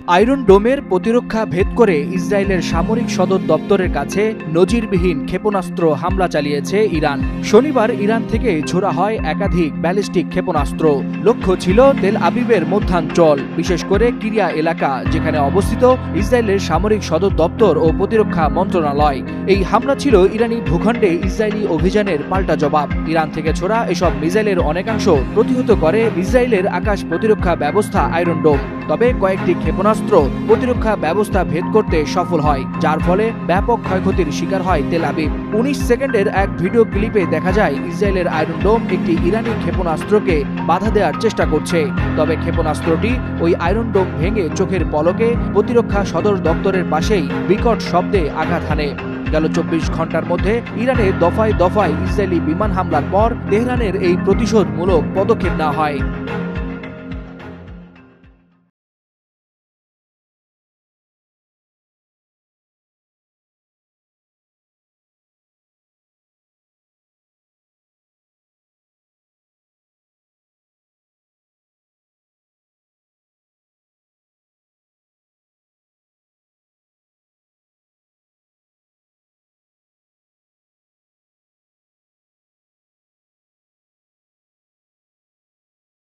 Iron ডোমের প্রতিরক্ষা ভেদ করে ইসরায়েলের সামরিক সদর দপ্তরের কাছে নজিরবিহীন ক্ষেপণাস্ত্র হামলা চালিয়েছে ইরান। শনিবার ইরান থেকে ছোড়া হয় একাধিক ব্যালিস্টিক ক্ষেপণাস্ত্র। লক্ষ্য ছিল তেল আবিবের মধ্যাঞ্চল, বিশেষ করে কিরিয়া এলাকা, যেখানে অবস্থিত ইসরায়েলের সামরিক সদর দপ্তর ও প্রতিরক্ষা মন্ত্রণালয়। এই হামলা ছিল ইরানি ভূখণ্ডে ইসরায়েলি অভিযানের পাল্টা জবাব। ইরান থেকে ছোড়া এসব মিসাইলের অনেকাংশ প্রতিহত করে ইসরায়েলের আকাশ প্রতিরক্ষা ব্যবস্থা আয়রন ডোম। তবে কয়েকটি ক্ষেপণাস্ত্র প্রতিরক্ষা ব্যবস্থা ভেদ করতে সফল হয়, যার ফলে ব্যাপক ক্ষয়ক্ষতির শিকার হয় তেল আবিব। 19 সেকেন্ডের এক ভিডিও ক্লিপে দেখা যায় ইসরায়েলের আয়রন ডোম একটি ইরানি ক্ষেপণাস্ত্রকে বাধা দেওয়ার চেষ্টা করছে। তবে ক্ষেপণাস্ত্রটি ওই আয়রন ডোম ভেঙে চোখের পলকে প্রতিরক্ষা সদর দপ্তরের পাশেই বিকট শব্দে আঘাত হানে। গেল 24 ঘন্টার মধ্যে ইরানে দফায় দফায় ইসরায়েলি বিমান হামলার পর তেহরানের এই প্রতিশোধমূলক পদক্ষেপ নেওয়া হয়।